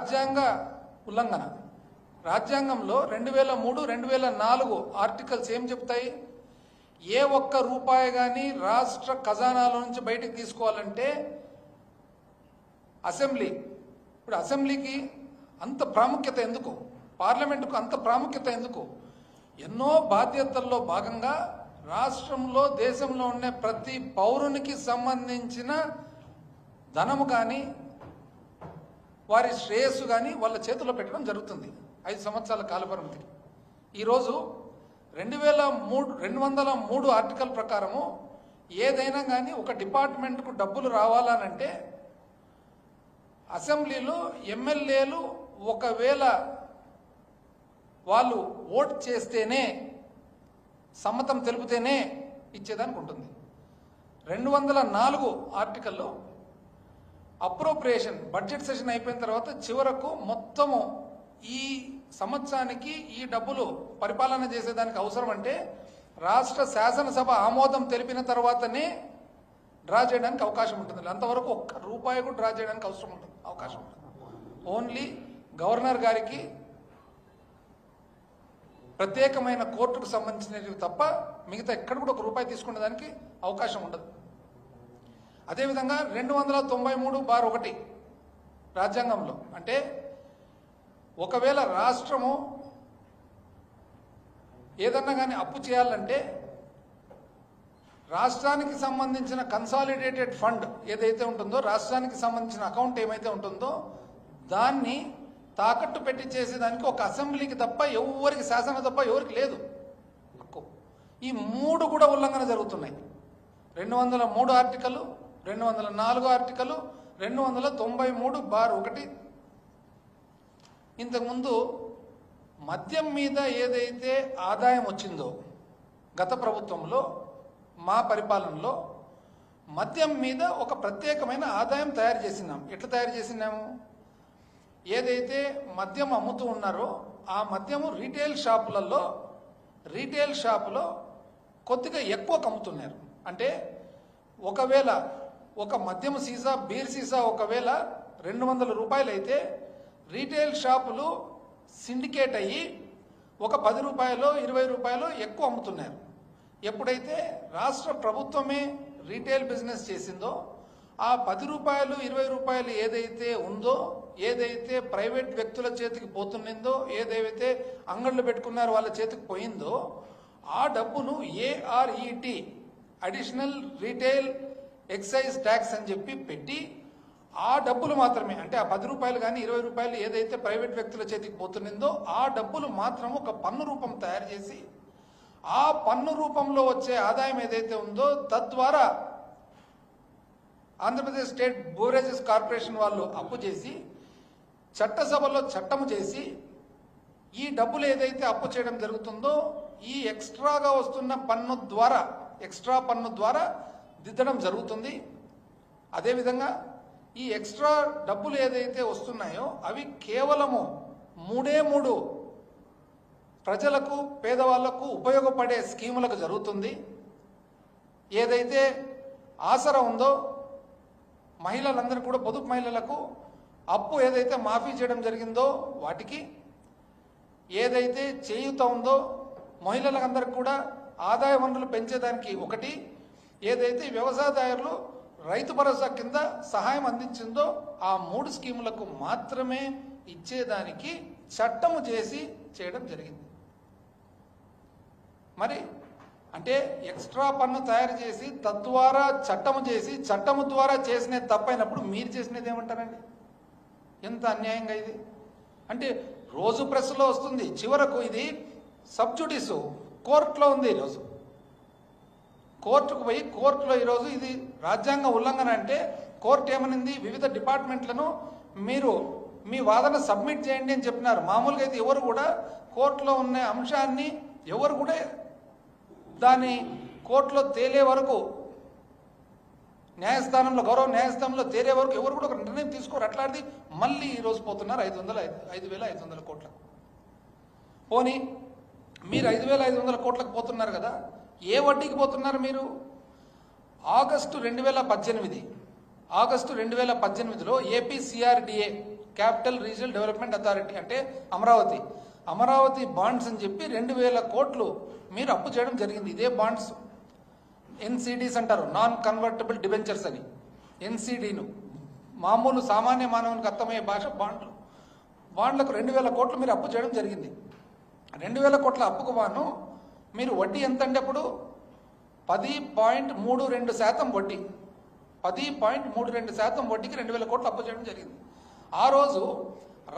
రాజ్యాంగ ఉల్లంఘన. రాజ్యాంగంలో 2003, 2004 ఆర్టికల్స్ ఏం చెప్తాయి? ఏ ఒక్క రూపాయి కానీ రాష్ట్ర ఖజానాల నుంచి బయటకు తీసుకోవాలంటే అసెంబ్లీ. ఇప్పుడు అసెంబ్లీకి అంత ప్రాముఖ్యత ఎందుకు? పార్లమెంటుకు అంత ప్రాముఖ్యత ఎందుకు? ఎన్నో బాధ్యతల్లో భాగంగా రాష్ట్రంలో దేశంలో ఉండే ప్రతి పౌరునికి సంబంధించిన ధనము కానీ వారి శ్రేయస్సు కానీ వాళ్ళ చేతుల్లో పెట్టడం జరుగుతుంది 5 సంవత్సరాల కాలపరిమితికి. ఈరోజు 203 ఆర్టికల్ ప్రకారము ఏదైనా కానీ ఒక డిపార్ట్మెంట్కు డబ్బులు రావాలనంటే అసెంబ్లీలో ఎమ్మెల్యేలు ఒకవేళ వాళ్ళు ఓట్ చేస్తేనే సమ్మతం తెలిపితేనే ఇచ్చేదానికి ఉంటుంది. 204 ఆర్టికల్లో అప్రోప్రియేషన్ బడ్జెట్ సెషన్ అయిపోయిన తర్వాత చివరకు మొత్తము ఈ సంవత్సరానికి ఈ డబ్బులు పరిపాలన చేసేదానికి అవసరం అంటే రాష్ట్ర శాసనసభ ఆమోదం తెలిపిన తర్వాతనే డ్రా చేయడానికి అవకాశం ఉంటుంది. అంతవరకు ఒక్క రూపాయి కూడా డ్రా చేయడానికి అవకాశం ఉంటుంది. ఓన్లీ గవర్నర్ గారికి ప్రత్యేకమైన కోర్టుకు సంబంధించినవి తప్ప మిగతా ఎక్కడ కూడా ఒక రూపాయి తీసుకునే దానికి అవకాశం ఉండదు. అదేవిధంగా 293/1 రాజ్యాంగంలో అంటే ఒకవేళ రాష్ట్రము ఏదన్నా కానీ అప్పు చేయాలంటే రాష్ట్రానికి సంబంధించిన కన్సాలిడేటెడ్ ఫండ్ ఏదైతే ఉంటుందో, రాష్ట్రానికి సంబంధించిన అకౌంట్ ఏమైతే ఉంటుందో దాన్ని తాకట్టు పెట్టి చేసేదానికి ఒక అసెంబ్లీకి తప్ప ఎవరికి, శాసనం తప్ప ఎవరికి లేదు హక్కు. ఈ 3 కూడా ఉల్లంఘన జరుగుతున్నాయి. 203 ఆర్టికల్, 204 ఆర్టికల్, 293/1. ఇంతకుముందు మద్యం మీద ఏదైతే ఆదాయం వచ్చిందో గత ప్రభుత్వంలో మా పరిపాలనలో మద్యం మీద ఒక ప్రత్యేకమైన ఆదాయం తయారు చేసినాం. ఎట్లా తయారు చేసినాము? ఏదైతే మద్యం అమ్ముతూ ఉన్నారో ఆ మద్యము రీటైల్ షాపులో కొద్దిగా ఎక్కువ అమ్ముతున్నారు. అంటే ఒకవేళ ఒక మద్యం సీసా, బీర్ సీసా ఒకవేళ 200 రూపాయలు అయితే రీటైల్ షాపులు సిండికేట్ అయ్యి ఒక 10 రూపాయలు, 20 రూపాయలు ఎక్కువ అమ్ముతున్నారు. ఎప్పుడైతే రాష్ట్ర ప్రభుత్వమే రీటైల్ బిజినెస్ చేసిందో ఆ 10 రూపాయలు, 20 రూపాయలు ఏదైతే ఉందో, ఏదైతే ప్రైవేట్ వ్యక్తుల చేతికి పోతున్నిందో, ఏదైతే అంగళ్ళు పెట్టుకున్నారో వాళ్ళ చేతికి పోయిందో ఆ డబ్బును ARET additional retail excise tax అని చెప్పి పెట్టి ఆ డబ్బులు మాత్రమే, అంటే ఆ 10 రూపాయలు కానీ 20 రూపాయలు ఏదైతే ప్రైవేట్ వ్యక్తుల చేతికి పోతున్నిందో ఆ డబ్బులు మాత్రం ఒక పన్ను రూపం తయారు చేసి ఆ పన్ను రూపంలో వచ్చే ఆదాయం ఏదైతే ఉందో తద్వారా ఆంధ్రప్రదేశ్ స్టేట్ బోరేజెస్ కార్పొరేషన్ వాళ్ళు అప్పు చేసి చట్టసభలో చట్టము చేసి ఈ డబ్బులు ఏదైతే అప్పు చేయడం జరుగుతుందో ఈ ఎక్స్ట్రాగా వస్తున్న ఎక్స్ట్రా పన్ను ద్వారా దిద్దడం జరుగుతుంది. అదేవిధంగా ఈ ఎక్స్ట్రా డబ్బులు ఏదైతే వస్తున్నాయో అవి కేవలము 3 ప్రజలకు, పేదవాళ్లకు ఉపయోగపడే స్కీములకు జరుగుతుంది. ఏదైతే ఆసరా ఉందో మహిళలందరూ కూడా, పొదుపు మహిళలకు అప్పు ఏదైతే మాఫీ చేయడం జరిగిందో వాటికి, ఏదైతే చేయూత ఉందో మహిళలందరికీ కూడా ఆదాయ వనరులు పెంచేదానికి ఒకటి, ఏదైతే వ్యవసాయదారులు రైతు భరోసా కింద సహాయం అందించిందో ఆ 3 స్కీములకు మాత్రమే ఇచ్చేదానికి చట్టము చేసి చేయడం జరిగింది. మరి అంటే ఎక్స్ట్రా పన్ను తయారు చేసి తద్వారా చట్టము చేసి చట్టము ద్వారా చేసినది తప్పైనప్పుడు మీరు చేసినది ఏమంటారండి? ఎంత అన్యాయంగా ఇది! అంటే రోజు ప్రెస్లో వస్తుంది, చివరకు ఇది సబ్జుడిస్ కోర్టులో ఉంది. ఈరోజు కోర్టుకు పోయి కోర్టులో ఈరోజు ఇది రాజ్యాంగ ఉల్లంఘన అంటే కోర్టు ఏమనింది? వివిధ డిపార్ట్మెంట్లను మీరు మీ వాదన సబ్మిట్ చేయండి అని చెప్పినారు. మామూలుగా అయితే ఎవరు కూడా కోర్టులో ఉన్న అంశాన్ని ఎవరు కూడా దాన్ని కోర్టులో తేలే వరకు, న్యాయస్థానంలో, గౌరవ న్యాయస్థానంలో తేలే వరకు ఎవరు కూడా ఒక నిర్ణయం తీసుకోరు. అట్లాంటిది మళ్ళీ ఈరోజు పోతున్నారు 5,500 కోట్లకు. పోనీ మీరు 5,500 కోట్లకు పోతున్నారు కదా, ఏ వడ్డీకి పోతున్నారు మీరు? August 2018 AP CRDA capital regional development authority అంటే అమరావతి బాండ్స్ అని చెప్పి 2,000 కోట్లు మీరు అప్పు చేయడం జరిగింది. ఇదే బాండ్స్ ఎన్సిడీస్ అంటారు, నాన్ కన్వర్టబుల్ డిబెంచర్స్ అని. ఎన్సిడీను మామూలు సామాన్య మానవునికి అర్థమయ్యే భాష బాండ్లకు 2,000 కోట్లు మీరు అప్పు చేయడం జరిగింది. 2,000 కోట్ల అప్పుకు వాను మీరు వడ్డీ ఎంత అంటే అప్పుడు 10.32% వడ్డీ, 10.32% వడ్డీకి 2,000 కోట్లు అప్పు చేయడం జరిగింది. ఆ రోజు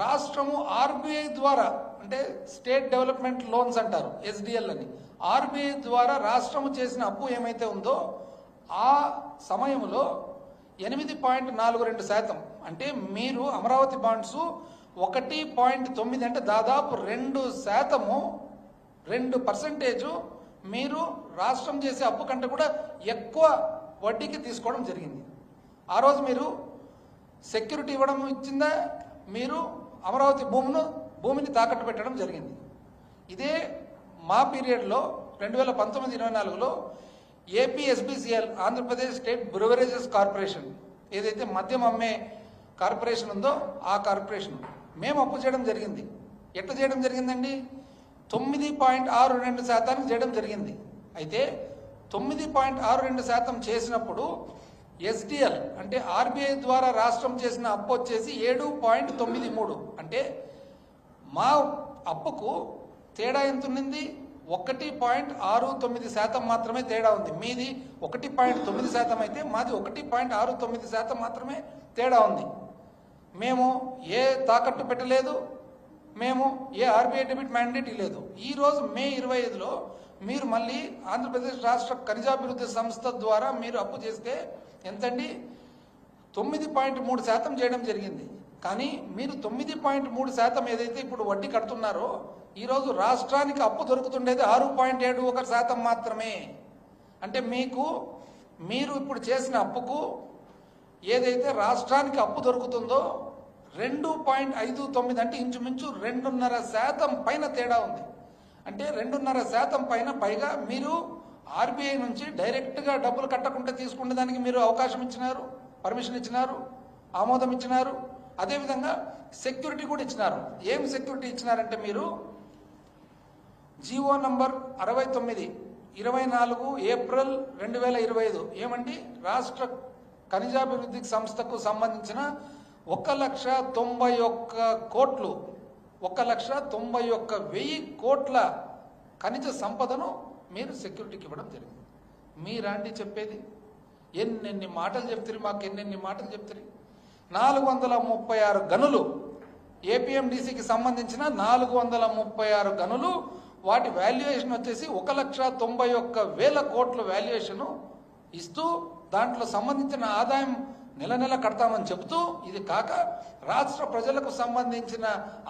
రాష్ట్రము ఆర్బీఐ ద్వారా అంటే స్టేట్ డెవలప్మెంట్ లోన్స్ అంటారు, ఎస్డిఎల్ అని, ఆర్బీఐ ద్వారా రాష్ట్రము చేసిన అప్పు ఏమైతే ఉందో ఆ సమయంలో 8.42% అంటే మీరు అమరావతి బాండ్స్ 1.9 అంటే దాదాపు 2% మీరు రాష్ట్రం చేసే అప్పు కంటే కూడా ఎక్కువ వడ్డీకి తీసుకోవడం జరిగింది. ఆ రోజు మీరు సెక్యూరిటీ ఇవ్వడం ఇచ్చిందా, మీరు అమరావతి భూమిని తాకట్టు పెట్టడం జరిగింది. ఇదే మా పీరియడ్లో 2019-24లో ఏపీఎస్బిసిఎల్ ఆంధ్రప్రదేశ్ స్టేట్ బ్రూవరేజెస్ కార్పొరేషన్ ఏదైతే మద్యం అమ్మే కార్పొరేషన్ ఉందో ఆ కార్పొరేషన్ మేము అప్పు చేయడం జరిగింది. ఎట్లా చేయడం జరిగిందండి? 9.62% చేయడం జరిగింది. అయితే 9.62% చేసినప్పుడు ఎస్డిఎల్ అంటే ఆర్బీఐ ద్వారా రాష్ట్రం చేసిన అప్పు వచ్చేసి 7.93. అంటే మా అప్పుకు తేడా ఎంత ఉన్నింది? 1.69% మాత్రమే తేడా ఉంది. మీది 1.9% అయితే మాది 1.69% మాత్రమే తేడా ఉంది. మేము ఏ తాకట్టు పెట్టలేదు, మేము ఏ ఆర్బీఐ డెబిట్ మ్యాండేట్ లేదు. ఈరోజు మే 25లో మీరు మళ్ళీ ఆంధ్రప్రదేశ్ రాష్ట్ర ఖనిజాభివృద్ధి సంస్థ ద్వారా మీరు అప్పు చేస్తే ఎంతండి? 9.3% చేయడం జరిగింది. కానీ మీరు 9.3% ఏదైతే ఇప్పుడు వడ్డీ కడుతున్నారో ఈరోజు రాష్ట్రానికి అప్పు దొరుకుతుండేది 6.71% మాత్రమే. అంటే మీరు ఇప్పుడు చేసిన అప్పుకు ఏదైతే రాష్ట్రానికి అప్పు దొరుకుతుందో 2.59 అంటే ఇంచుమించు 2.5% పైన తేడా ఉంది. అంటే 2.5% పైగా మీరు ఆర్బీఐ నుంచి డైరెక్ట్గా డబ్బులు కట్టకుండా తీసుకునే దానికి మీరు అవకాశం ఇచ్చినారు, పర్మిషన్ ఇచ్చినారు, ఆమోదం ఇచ్చినారు. అదేవిధంగా సెక్యూరిటీ కూడా ఇచ్చినారు. ఏం సెక్యూరిటీ ఇచ్చినారంటే మీరు జీవో నంబర్ 69 24 ఏప్రిల్ 2025 ఏమండి? రాష్ట్ర ఖనిజాభివృద్ధి సంస్థకు సంబంధించిన 1,91,00,000 కోట్లు 1,91,000 కోట్ల ఖనిజ సంపదను మీరు సెక్యూరిటీకి ఇవ్వడం జరిగింది. మీరాంటి చెప్పేది ఎన్నెన్ని మాటలు చెప్తారు, మాకు ఎన్నెన్ని మాటలు చెప్తారు. 436 గనులు ఏపీఎండిసికి సంబంధించిన 436 గనులు, వాటి వాల్యుయేషన్ వచ్చేసి 1,91,000 కోట్ల వాల్యుయేషన్ ఇస్తూ దాంట్లో సంబంధించిన ఆదాయం నెల కడతామని చెబుతూ, ఇది కాక రాష్ట్ర ప్రజలకు సంబంధించిన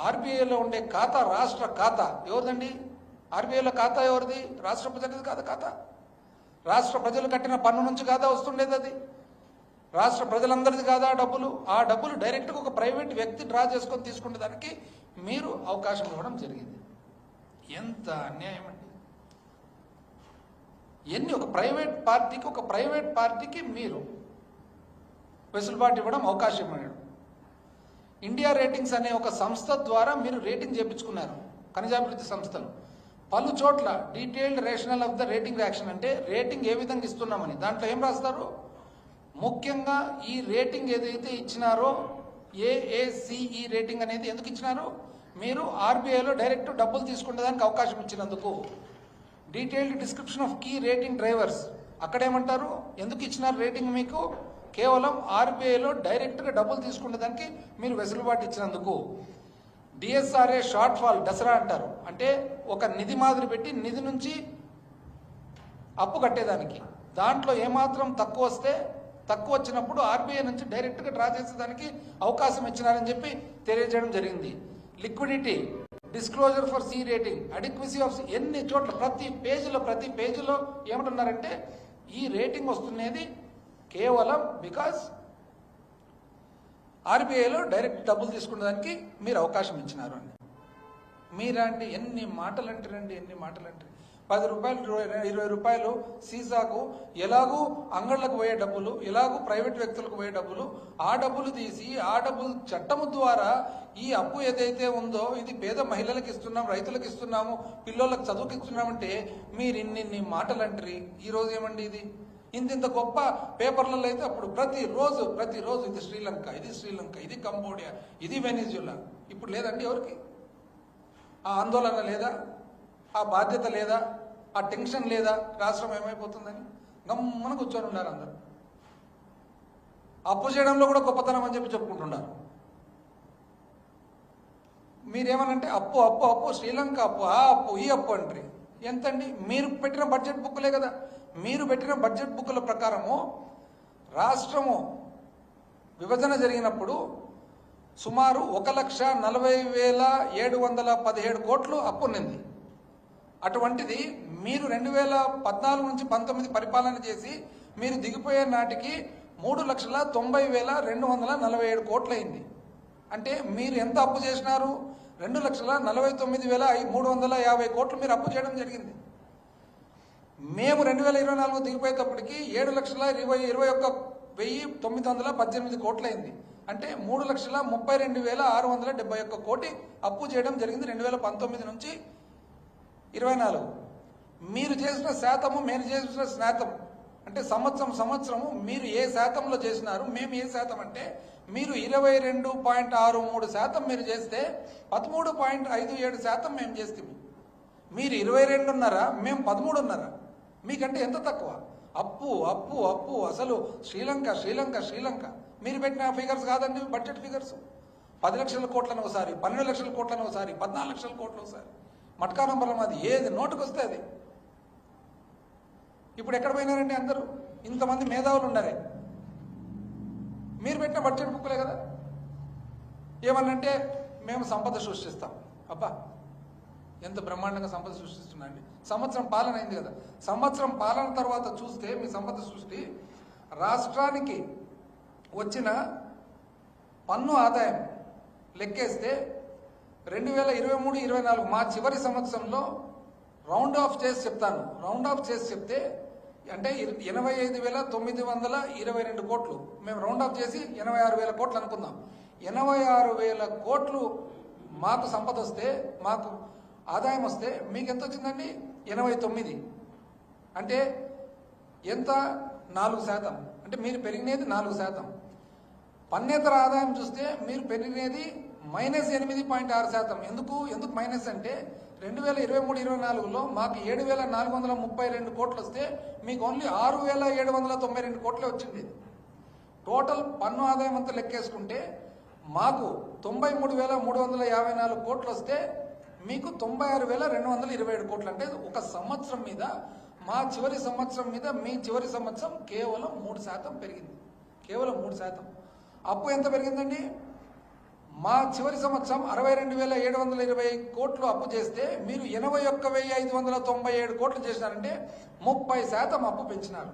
ఆర్బీఐలో ఉండే ఖాతా రాష్ట్ర ఖాతా ఎవరిదండి? ఆర్బీఐలో ఖాతా ఎవరిది? రాష్ట్ర ప్రజలది కాదు ఖాతా. రాష్ట్ర ప్రజలు కట్టిన పన్ను నుంచి కాదా వస్తుండేది? అది రాష్ట్ర ప్రజలందరిది కాదా డబ్బులు? ఆ డబ్బులు డైరెక్ట్గా ఒక ప్రైవేట్ వ్యక్తి డ్రా చేసుకొని తీసుకునే దానికి మీరు అవకాశం ఇవ్వడం జరిగింది. ఎంత అన్యాయం అండి! ఒక ప్రైవేట్ పార్టీకి మీరు వెసులుబాటు ఇవ్వడం, అవకాశం ఇవ్వడం. ఇండియా రేటింగ్స్ అనే ఒక సంస్థ ద్వారా మీరు రేటింగ్ చేయించుకున్నారు ఖనిజాభివృద్ధి సంస్థలు. పలు చోట్ల detailed rational of the rating action అంటే రేటింగ్ ఏ విధంగా ఇస్తున్నామని దాంట్లో ఏం రాస్తారు? ముఖ్యంగా ఈ రేటింగ్ ఏదైతే ఇచ్చినారో ఏఏసిఈ రేటింగ్ అనేది ఎందుకు ఇచ్చినారో, మీరు ఆర్బీఐలో డైరెక్ట్ డబ్బులు తీసుకునేదానికి అవకాశం ఇచ్చినందుకు. Detailed description of key rating drivers అక్కడేమంటారు? ఎందుకు ఇచ్చినారు రేటింగ్ మీకు? కేవలం ఆర్బీఐలో డైరెక్ట్గా డబ్బులు తీసుకునేదానికి మీరు వెసులుబాటు ఇచ్చినందుకు. డిఎస్ఆర్ఏ షార్ట్ ఫాల్ దసరా అంటారు, అంటే ఒక నిధి మాదిరి పెట్టి నిధి నుంచి అప్పు కట్టేదానికి. దాంట్లో ఏమాత్రం తక్కువ వచ్చినప్పుడు ఆర్బీఐ నుంచి డైరెక్ట్గా డ్రా చేసేదానికి అవకాశం ఇచ్చినారని చెప్పి తెలియజేయడం జరిగింది. Liquidity disclosure for C rating, adequacy of ఎన్ని చోట్ల ప్రతి పేజీలో ఏమంటున్నారంటే ఈ రేటింగ్ వస్తున్నది కేవలం బికాజ్ ఆర్బీఐలో డైరెక్ట్ డబ్బులు తీసుకునేదానికి మీరు అవకాశం ఇచ్చినారు అని. మీరంటే ఎన్ని మాటలు అంటారండి, ఎన్ని మాటలు అంటారు. రూపాయలు 20 రూపాయలు సీసాకు ఎలాగూ అంగళ్ళకు పోయే డబ్బులు, ఎలాగూ ప్రైవేట్ వ్యక్తులకు పోయే డబ్బులు, ఆ డబ్బులు తీసి ఆ డబ్బులు చట్టము ద్వారా ఈ అప్పు ఏదైతే ఉందో ఇది పేద మహిళలకు ఇస్తున్నాం, రైతులకు ఇస్తున్నాము, పిల్లలకు చదువుకి ఇస్తున్నామంటే మీరు ఇన్ని మాటలు అంటారు. ఈ రోజు ఏమండి ఇది ఇంత గొప్ప పేపర్లలో అయితే అప్పుడు ప్రతిరోజు ఇది శ్రీలంక, ఇది కంబోడియా, ఇది వెనిజులా. ఇప్పుడు లేదండి ఎవరికి ఆ ఆందోళన లేదా, ఆ బాధ్యత లేదా, ఆ టెన్షన్ లేదా, రాష్ట్రం ఏమైపోతుందని గమ్మన కూర్చొని ఉన్నారు అందరు. అప్పు చేయడంలో కూడా గొప్పతనం అని చెప్పుకుంటున్నారు. మీరేమనంటే అప్పు అప్పు అప్పు శ్రీలంక అప్పు, ఆ అప్పు ఈ అప్పు అంటారు. ఎంతండి? మీరు పెట్టిన బడ్జెట్ బుక్లే కదా. మీరు పెట్టిన బడ్జెట్ బుక్ల ప్రకారము రాష్ట్రము విభజన జరిగినప్పుడు సుమారు 1,40,717 కోట్లు అప్పు ఉన్నింది. అటువంటిది మీరు 2014 నుంచి 19 పరిపాలన చేసి మీరు దిగిపోయే నాటికి 3,90,247 కోట్లు అయింది. అంటే మీరు ఎంత అప్పు చేసినారు? 2,49,350 కోట్లు మీరు అప్పు చేయడం జరిగింది. మేము 2024 దిగిపోయేటప్పటికి 7,21,918 కోట్లు అయింది. అంటే 3,32,671 కోటి అప్పు చేయడం జరిగింది 2019 నుంచి 24. మీరు చేసిన శాతము, మేము చేసిన శాతం అంటే సంవత్సరము మీరు ఏ శాతంలో చేసినారు, మేము ఏ శాతం అంటే మీరు 22.63% మీరు చేస్తే 13.57% మేము చేస్తాము. మీరు 22.5, మేము 13.5. మీకంటే ఎంత తక్కువ? అప్పు అప్పు అప్పు. అసలు శ్రీలంక మీరు పెట్టిన ఫిగర్స్ కాదండి, బడ్జెట్ ఫిగర్స్. 10 లక్షల కోట్లను ఒకసారి, 12 లక్షల కోట్లను ఒకసారి, 14 లక్షల కోట్లు ఒకసారి. మట్కా నంబర్లం అది ఏది నోటుకు వస్తే అది. ఇప్పుడు ఎక్కడ పోయినారండి అందరూ? ఇంతమంది మేధావులు ఉన్నారే. మీరు పెట్టిన బడ్జెట్ బుక్లే కదా. ఏమన్నంటే మేము సంపద సృష్టిస్తాం. అబ్బా ఎంత బ్రహ్మాండంగా సంపద సృష్టిస్తున్నాండి. సంవత్సరం పాలన అయింది కదా. సంవత్సరం పాలన తర్వాత చూస్తే మీ సంపద సృష్టి రాష్ట్రానికి వచ్చిన పన్ను ఆదాయం లెక్కేస్తే 2023-24 మా చివరి సంవత్సరంలో రౌండ్ ఆఫ్ చేసి చెప్తే అంటే 85,922 కోట్లు. మేము రౌండ్ ఆఫ్ చేసి 86,000 కోట్లు అనుకుందాం. 86,000 కోట్లు మాకు సంపద వస్తే, మాకు ఆదాయం వస్తే మీకు ఎంత వచ్చిందండి? 89. అంటే ఎంత? 4%. అంటే మీరు పెరిగినది 4%. పన్నేతర ఆదాయం చూస్తే మీరు పెరిగినది -8.6%. ఎందుకు మైనస్ అంటే 2023-24లో మాకు 7,432 కోట్లు వస్తే మీకు ఓన్లీ 6,792 కోట్లే వచ్చింది. టోటల్ పన్ను ఆదాయం అంతా లెక్కేసుకుంటే మాకు 93,354 కోట్లు వస్తే మీకు 96,227 కోట్లు. అంటే ఒక సంవత్సరం మీద, మా చివరి సంవత్సరం మీద మీ చివరి సంవత్సరం కేవలం 3% పెరిగింది. కేవలం 3%. అప్పు ఎంత పెరిగిందండి? మా చివరి సంవత్సరం 62,720 కోట్లు అప్పు చేస్తే మీరు 81,597 కోట్లు చేసినారంటే 30% అప్పు పెంచినారు.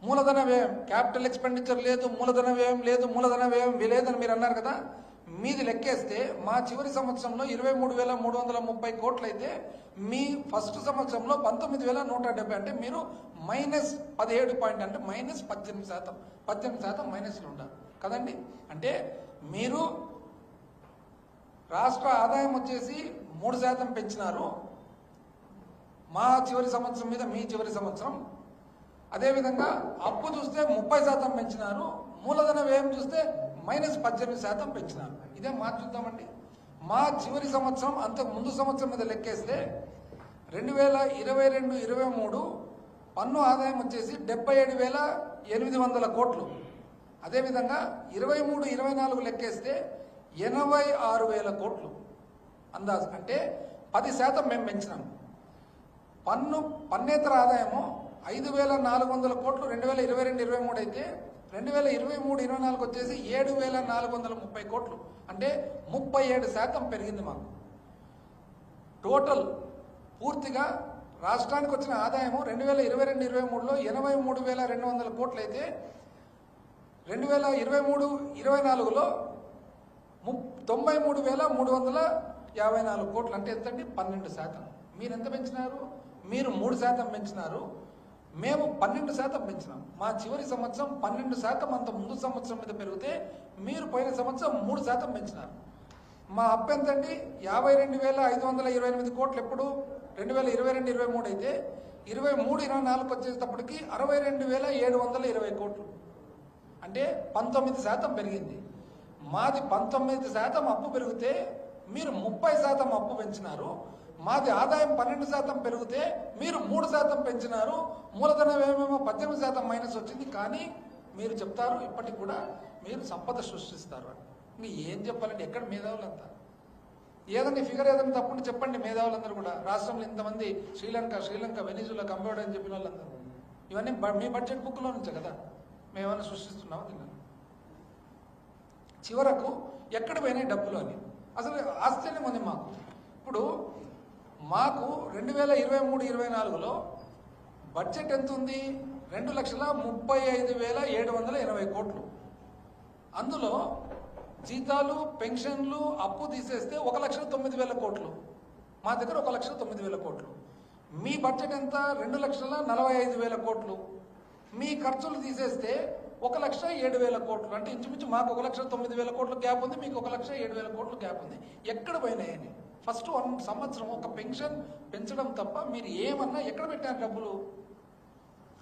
మూలధన వ్యయం, క్యాపిటల్ ఎక్స్పెండిచర్ లేదు, మూలధన వ్యయం లేదని మీరు అన్నారు కదా. మీది లెక్కేస్తే మా చివరి సంవత్సరంలో 23,330 కోట్లు అయితే మీ ఫస్ట్ సంవత్సరంలో 19,170. అంటే మీరు -17 అంటే -18% మైనస్లో ఉంటారు కదండి. అంటే మీరు రాష్ట్ర ఆదాయం వచ్చేసి 3% పెంచినారు మా చివరి సంవత్సరం మీద మీ చివరి సంవత్సరం. అదేవిధంగా అప్పు చూస్తే 30% పెంచినారు, మూలధన వ్యయం చూస్తే -18% పెంచినారు. ఇదే చూద్దామండి. మా చివరి సంవత్సరం అంతకు ముందు సంవత్సరం మీద లెక్కేస్తే 2022-23 పన్ను ఆదాయం వచ్చేసి 77,800 కోట్లు. అదేవిధంగా 23-24 లెక్కేస్తే 86,000 కోట్లు అందాజు. అంటే 10% మేము పెంచినాము. పన్నేతర ఆదాయము 5,400 కోట్లు 2022-23 అయితే 2023-24 వచ్చేసి 7,430 కోట్లు. అంటే 37% పెరిగింది మాకు. టోటల్ పూర్తిగా రాష్ట్రానికి వచ్చిన ఆదాయము 2022-23లో 83,200 కోట్లు అయితే 2023-24లో 93,354 కోట్లు. అంటే ఎంతండి? 12%. మీరు ఎంత పెంచినారు? మీరు 3% పెంచినారు, మేము 12% పెంచినాం. మా చివరి సంవత్సరం 12%, అంత ముందు సంవత్సరం మీద పెరిగితే మీరు పోయిన సంవత్సరం 3% పెంచినారు. మా అప్పు ఎంతండి? 52,528 కోట్లు. ఎప్పుడు? 2022-23 అయితే 23-24 వచ్చేటప్పటికి 62,720 కోట్లు, అంటే 19% పెరిగింది. మాది 19% అప్పు పెరిగితే మీరు 30% అప్పు పెంచినారు. మాది ఆదాయం 12% పెరిగితే మీరు 3% పెంచినారు. మూలధన వ్యయమేమో 18% మైనస్ వచ్చింది. కానీ మీరు చెప్తారు ఇప్పటికి కూడా మీరు సంపద సృష్టిస్తారు అని. మీరు ఏం చెప్పాలంటే ఎక్కడ మేధావులంతా? ఏదన్నా ఫిగర్ ఏదైనా తప్పుంటే చెప్పండి. మేధావులందరూ కూడా రాష్ట్రంలో ఇంతమంది శ్రీలంక వెనిజులా కంప్యూటర్ అని చెప్పిన వాళ్ళందరూ ఇవన్నీ మీ బడ్జెట్ బుక్లో నుంచే కదా మేమేమైనా సృష్టిస్తున్నామో తిన్నాను. చివరకు ఎక్కడ పోయినాయి డబ్బులు అని అసలు ఆశ్చర్యం ఉంది మాకు. ఇప్పుడు మాకు 2023-24లో బడ్జెట్ ఎంత ఉంది? 2,35,720 కోట్లు. అందులో జీతాలు, పెన్షన్లు, అప్పు తీసేస్తే 1,09,000 కోట్లు. మా దగ్గర 1,09,000 కోట్లు. మీ బడ్జెట్ ఎంత? 2,45,000 కోట్లు. మీ ఖర్చులు తీసేస్తే 1,07,000 కోట్లు. అంటే ఇంచుమించు మాకు 1,09,000 కోట్ల గ్యాప్ ఉంది, మీకు 1,07,000 కోట్ల గ్యాప్ ఉంది. ఎక్కడ పోయినాయని ఫస్ట్ 1 సంవత్సరం ఒక పెన్షన్ పెంచడం తప్ప మీరు ఏమన్నా ఎక్కడ పెట్టారు డబ్బులు?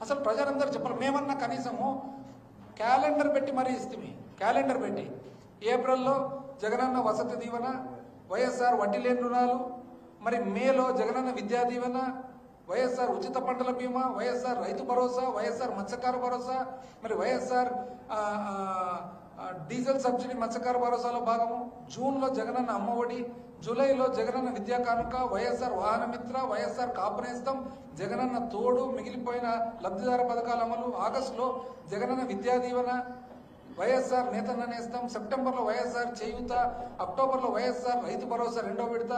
అసలు ప్రజలందరూ చెప్పాలి. మేమన్నా కనీసము క్యాలెండర్ పెట్టి మరీ ఇస్తుంది. క్యాలెండర్ పెట్టి ఏప్రిల్లో జగనన్న వసతి దీవెన, వైఎస్ఆర్ వడ్డీ లేని రుణాలు, మరి మేలో జగనన్న విద్యా దీవెన, వైఎస్ఆర్ ఉచిత పంటల బీమా, వైఎస్ఆర్ రైతు భరోసా, వైఎస్ఆర్ మత్స్యకార భరోసా, మరి వైఎస్ఆర్ డీజిల్ సబ్సిడీ మత్స్యకార భరోసాలో భాగము, జూన్లో జగనన్న అమ్మఒడి, జూలైలో జగనన్న విద్యా కానుక, వైఎస్ఆర్ వాహన మిత్ర, వైఎస్ఆర్ కాపునేస్తం, జగనన్న తోడు, మిగిలిపోయిన లబ్ధిదార పథకాల అమలు, ఆగస్టులో జగనన్న విద్యా దీవెన, వైఎస్ఆర్ నేతన్న నేస్తం, సెప్టెంబర్లో వైఎస్ఆర్ చేయూత, అక్టోబర్లో వైఎస్ఆర్ రైతు భరోసా 2వ విడత,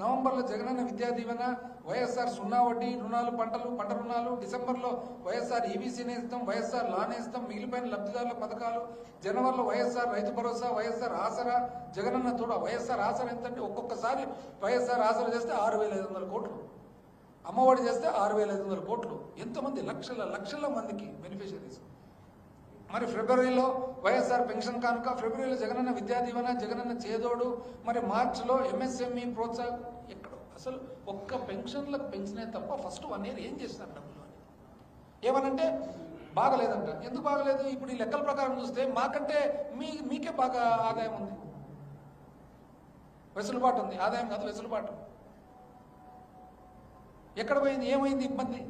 నవంబర్లో జగనన్న విద్యా దీవెన, వైఎస్ఆర్ 0 వడ్డీ రుణాలు, పంట రుణాలు, డిసెంబర్లో వైఎస్ఆర్ ఈబీసీ నేస్తం, వైఎస్ఆర్ లా నేస్తం, మిగిలిపోయిన లబ్ధిదారుల పథకాలు, జనవరిలో వైఎస్ఆర్ రైతు భరోసా, వైఎస్ఆర్ ఆసరా, జగనన్న తోడు. వైఎస్ఆర్ ఆసరా ఎంతంటే ఒక్కొక్కసారి వైఎస్ఆర్ ఆసరా చేస్తే 6,500 కోట్లు, అమ్మఒడి చేస్తే 6,500 కోట్లు. ఎంతమంది? లక్షల మందికి బెనిఫిషరీస్. మరి ఫిబ్రవరిలో వైఎస్ఆర్ పెన్షన్ కానుక, ఫిబ్రవరిలో జగనన్న విద్యా దీవెన, జగనన్న చేదోడు, మరి మార్చిలో ఎంఎస్ఎంఈ ప్రోత్సాహం. ఎక్కడ అసలు ఒక్క పెన్షన్లకు పెంచినే తప్ప ఫస్ట్ 1 ఇయర్ ఏం చేసినారు డబ్బులు అని ఏమనంటే బాగలేదంట. ఎందుకు బాగలేదు? ఇప్పుడు ఈ లెక్కల ప్రకారం చూస్తే మాకంటే మీకే బాగా ఆదాయం ఉంది, వెసులుబాటు ఉంది. ఆదాయం కాదు, వెసులుబాటు. ఎక్కడ పోయింది? ఏమైంది ఇబ్బంది?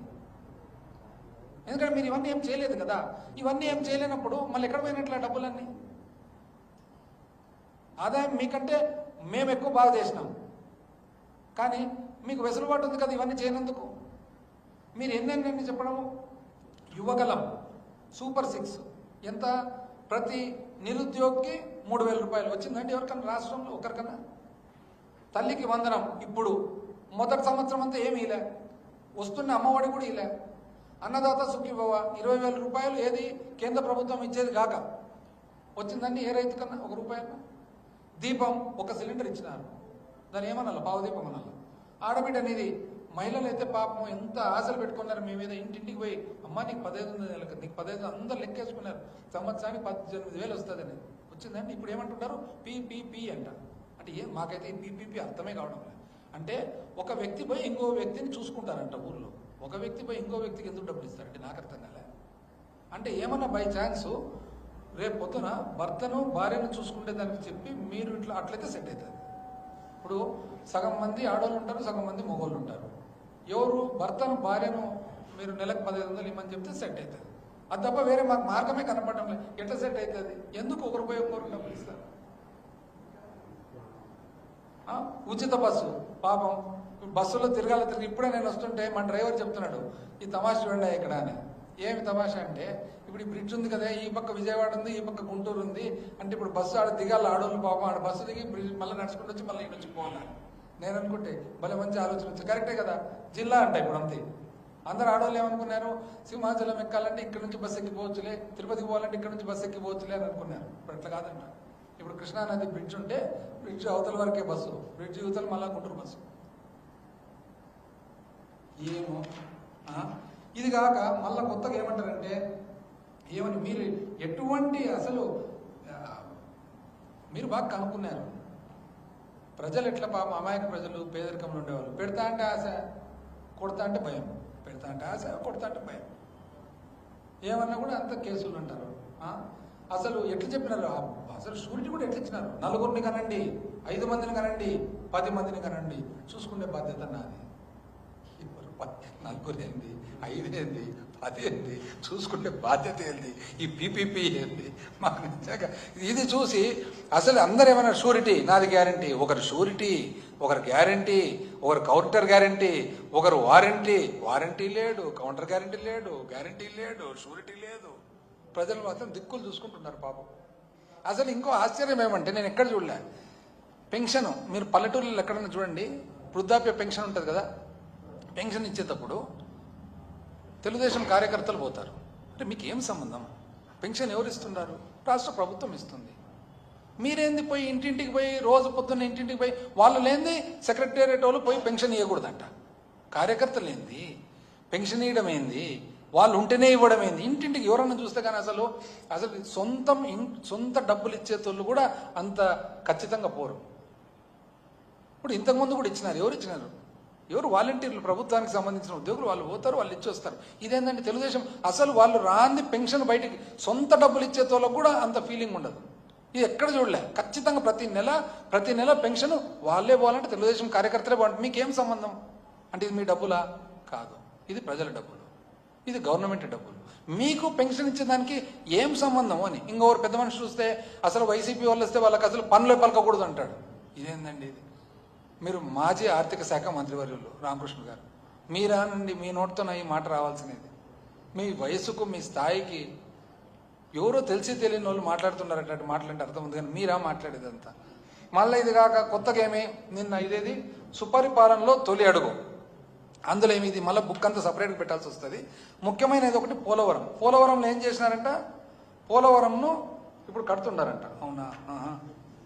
ఎందుకంటే మీరు ఇవన్నీ ఏం చేయలేదు కదా. ఇవన్నీ ఏం చేయలేనప్పుడు మళ్ళీ ఎక్కడ పోయినట్ల డబ్బులన్నీ? ఆదాయం మీకంటే మేము ఎక్కువ బాగా చేసినాం, కానీ మీకు వెసులుబాటు ఉంది కదా ఇవన్నీ చేయనందుకు. మీరు ఎన్నెన్ని చెప్పడము. యువగలం, సూపర్ 6 ఎంత? ప్రతి నిరుద్యోగికి 3,000 రూపాయలు వచ్చిందండి ఎవరికన్నా రాష్ట్రంలో? ఒకరికన్నా? తల్లికి వందనం ఇప్పుడు మొదటి సంవత్సరం అంతా ఏమీ ఇలా, వస్తున్న అమ్మఒడి కూడా ఇలా. అన్నదాత సుఖీభవ 20,000 రూపాయలు ఏది కేంద్ర ప్రభుత్వం ఇచ్చేది కాక వచ్చిందండి ఏ రైతు కన్నా? 1 రూపాయలు. దీపం 1 సిలిండర్ ఇచ్చినారు, దాన్ని ఏమనాలి? పావుదీపం అనాలి. ఆడబిడ్డ అనేది మహిళలు అయితే పాపం ఎంత ఆశలు పెట్టుకున్నారు మీ మీద. ఇంటింటికి పోయి అమ్మ నీకు 15,000 నెలకు, నీకు 15,000 అందరు లెక్కేసుకున్నారు. సంవత్సరానికి 18,000 వస్తుందని వచ్చిందండి. ఇప్పుడు ఏమంటున్నారు? పీ అంట. అంటే మాకైతే ఈ పీపీపీ అర్థమే కావడం లేదు. అంటే ఒక వ్యక్తి పోయి ఇంకో వ్యక్తిని చూసుకుంటారంట ఊళ్ళో. ఒక వ్యక్తి పోయి ఇంకో వ్యక్తికి ఎందుకు డబ్బులు ఇస్తారంటే నాకు అర్థం కాలే. అంటే ఏమన్నా బై ఛాన్స్ రేపు పొద్దున భర్తను భార్యను చూసుకుంటే దానికి చెప్పి మీరు ఇట్లా అట్లయితే సెట్ అవుతుంది. ఇప్పుడు సగం మంది ఆడవాళ్ళు ఉంటారు, సగం మంది మగవాళ్ళు ఉంటారు. ఎవరు భర్తను భార్యను మీరు నెలకు 15,000 ఇమ్మని చెప్తే సెట్ అవుతుంది. అది తప్ప వేరే మాకు మార్గమే కనపడడం లేదు. ఎట్లా సెట్ అవుతుంది? ఎందుకు ఒకరు పోయి ఒకరు డబ్బులు ఇస్తారు? ఉచిత బస్సు పాపం బస్సులో తిరగాలి. ఇప్పుడే నేను వస్తుంటే మా డ్రైవర్ చెప్తున్నాడు ఈ తమాషా చూడండి ఇక్కడ అని. ఏమి తమాషా అంటే ఇప్పుడు ఈ బ్రిడ్జ్ ఉంది కదా, ఈ పక్క విజయవాడ ఉంది, ఈ పక్క గుంటూరు ఉంది. అంటే ఇప్పుడు బస్సు ఆడ దిగాలి, ఆడోళ్ళు పాపం ఆడ బస్సు దిగి బ్రిడ్జ్ మళ్ళీ నడుచుకుంటూ వచ్చి మళ్ళీ నుంచి పోవాలి. నేను అనుకుంటే భలే మంచి ఆలోచన వచ్చి కరెక్టే కదా. జిల్లా అంట ఇప్పుడు అంతే. అందరు ఆడవాళ్ళు ఏమనుకున్నారు? సింహాచలం ఎక్కాలంటే ఇక్కడ నుంచి బస్సు ఎక్కిపోవచ్చులే, తిరుపతికి పోవాలంటే ఇక్కడ నుంచి బస్సు ఎక్కిపోవచ్చులే అని అనుకున్నారు. ఇప్పుడు అట్లా కాదంట. ఇప్పుడు కృష్ణానది బ్రిడ్జ్ ఉంటే బ్రిడ్జ్ అవతల వరకే బస్సు, బ్రిడ్జ్ యువతలు మళ్ళా గుంటూరు బస్సు. ఏమో ఇది కాక మళ్ళీ కొత్తగా ఏమంటారంటే ఏమని మీరు ఎటువంటి అసలు మీరు బాగా కనుక్కున్నారు. ప్రజలు ఎట్లా పాప అమాయక ప్రజలు పేదరికంలో ఉండేవాళ్ళు. పెడతా అంటే ఆశ, కొడతా అంటే భయం. పెడతా అంటే ఆశ, కొడతా అంటే భయం. ఏమన్నా కూడా అంత కేసులు అంటారు. అసలు ఎట్లా చెప్పినారు? అసలు షూరిటీ కూడా ఎట్లా ఇచ్చినారు? 4 కనండి, 5 మందిని కనండి, 10 మందిని కనండి, చూసుకునే బాధ్యత నాది. 4 ఏంది, 5 ఏంది, 10 ఏంది, చూసుకునే బాధ్యత ఏంది, ఈ పీపీపీ ఏంది మాకు నిజంగా ఇది చూసి అసలు అందరు ఏమైనా షూరిటీ, నాది గ్యారంటీ. ఒకరు షూరిటీ, ఒకరు గ్యారంటీ, ఒకరు కౌంటర్ గ్యారంటీ, ఒకరు వారంటీ లేడు, కౌంటర్ గ్యారంటీ లేడు, గ్యారంటీ లేడు, షూరిటీ లేదు. ప్రజలు మాత్రం దిక్కులు చూసుకుంటున్నారు పాపం. అసలు ఇంకో ఆశ్చర్యం ఏమంటే నేను ఎక్కడ చూడలే, పెన్షన్ మీరు పల్లెటూళ్ళలో ఎక్కడన్నా చూడండి, వృద్ధాప్య పెన్షన్ ఉంటుంది కదా, పెన్షన్ ఇచ్చేటప్పుడు తెలుగుదేశం కార్యకర్తలు పోతారు. అంటే మీకు ఏం సంబంధం? పెన్షన్ ఎవరు ఇస్తున్నారు? రాష్ట్ర ప్రభుత్వం ఇస్తుంది. మీరేంది పోయి ఇంటింటికి పోయి రోజు పొద్దున్న ఇంటింటికి పోయి వాళ్ళు లేనిది సెక్రటేరియట్ వాళ్ళు పోయి పెన్షన్ ఇవ్వకూడదంట. కార్యకర్తలు ఏంది పెన్షన్ ఇవ్వడం ఏంది, వాళ్ళు ఉంటేనే ఇవ్వడం ఏంది? ఇంటింటికి ఎవరన్నా చూస్తే కానీ అసలు సొంత డబ్బులు ఇచ్చేతోళ్ళు కూడా అంత ఖచ్చితంగా పోరు. ఇప్పుడు ఇంతకుముందు కూడా ఇచ్చినారు. ఎవరు ఇచ్చినారు? ఎవరు? వాలంటీర్లు, ప్రభుత్వానికి సంబంధించిన ఉద్యోగులు. వాళ్ళు పోతారు, వాళ్ళు ఇచ్చి వస్తారు. ఇదేంటంటే తెలుగుదేశం అసలు వాళ్ళు రాంది పెన్షన్ బయటికి సొంత డబ్బులు ఇచ్చేతోళ్ళకు కూడా అంత ఫీలింగ్ ఉండదు. ఇది ఎక్కడ చూడలే. ఖచ్చితంగా ప్రతి నెల పెన్షన్ వాళ్ళే పోవాలంటే తెలుగుదేశం కార్యకర్తలే పోవాలంటే మీకేం సంబంధం? అంటే ఇది మీ డబ్బులా? కాదు, ఇది ప్రజల డబ్బులు, ఇది గవర్నమెంట్ డబ్బులు. మీకు పెన్షన్ ఇచ్చేదానికి ఏం సంబంధం అని ఇంకొకరు పెద్ద మనిషి చూస్తే అసలు వైసీపీ వాళ్ళు వస్తే వాళ్ళకి అసలు పనులే పలకకూడదు అంటాడు. ఇదేందండి ఇది? మీరు మాజీ ఆర్థిక శాఖ మంత్రివర్యులు రామకృష్ణ గారు, మీరానండి, మీ నోటితో ఈ మాట రావాల్సినది. మీ వయసుకు, మీ స్థాయికి ఎవరో తెలిసి తెలియని వాళ్ళు మాట్లాడుతున్నారు. అట్లాంటి మాట్లాడితే అర్థం ఉంది, కానీ మీరా మాట్లాడేదంతా. మళ్ళీ ఇది కాక కొత్తగా ఏమి నిన్న ఇదేది సుపరిపాలనలో తొలి అడుగు, అందులో ఏమి ఇది మళ్ళీ బుక్ అంతా సపరేట్గా పెట్టాల్సి వస్తుంది. ముఖ్యమైనది ఒకటి పోలవరంలో ఏం చేసినారంట? పోలవరంను ఇప్పుడు కడుతున్నారంట. అవునా?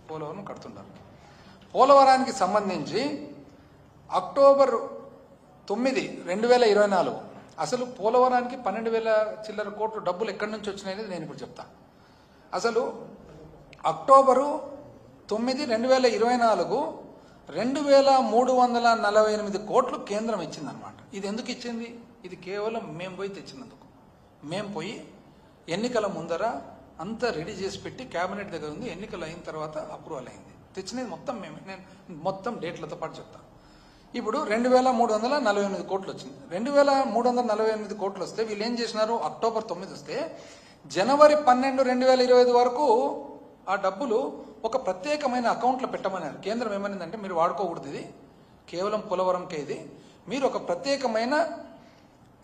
పోలవరం కడుతున్నారు. పోలవరానికి సంబంధించి అక్టోబర్ 9, 2024 అసలు పోలవరానికి 12,000 చిల్లర కోట్లు డబ్బులు ఎక్కడి నుంచి వచ్చినాయనేది నేను ఇప్పుడు చెప్తా. అసలు అక్టోబరు 9, 2024 2,348 కోట్లు కేంద్రం ఇచ్చిందనమాట. ఇది ఎందుకు ఇచ్చింది? ఇది కేవలం మేము పోయి తెచ్చినందుకు. మేము పోయి ఎన్నికల ముందర అంతా రెడీ చేసి పెట్టి క్యాబినెట్ దగ్గర ఉంది. ఎన్నికలు అయిన తర్వాత అప్రూవల్ అయింది. తెచ్చినది మొత్తం మేమే. నేను మొత్తం డేట్లతో పాటు చెప్తాను. ఇప్పుడు 2,348 కోట్లు వచ్చింది. 2,348 కోట్లు వస్తే వీళ్ళు ఏం చేసినారు? అక్టోబర్ 9 వస్తే జనవరి 12, 2025 వరకు ఆ డబ్బులు ఒక ప్రత్యేకమైన అకౌంట్లో పెట్టమన్నారు. కేంద్రం ఏమనిందంటే మీరు వాడుకోకూడదు, ఇది కేవలం పోలవరంకే, ఇది మీరు ఒక ప్రత్యేకమైన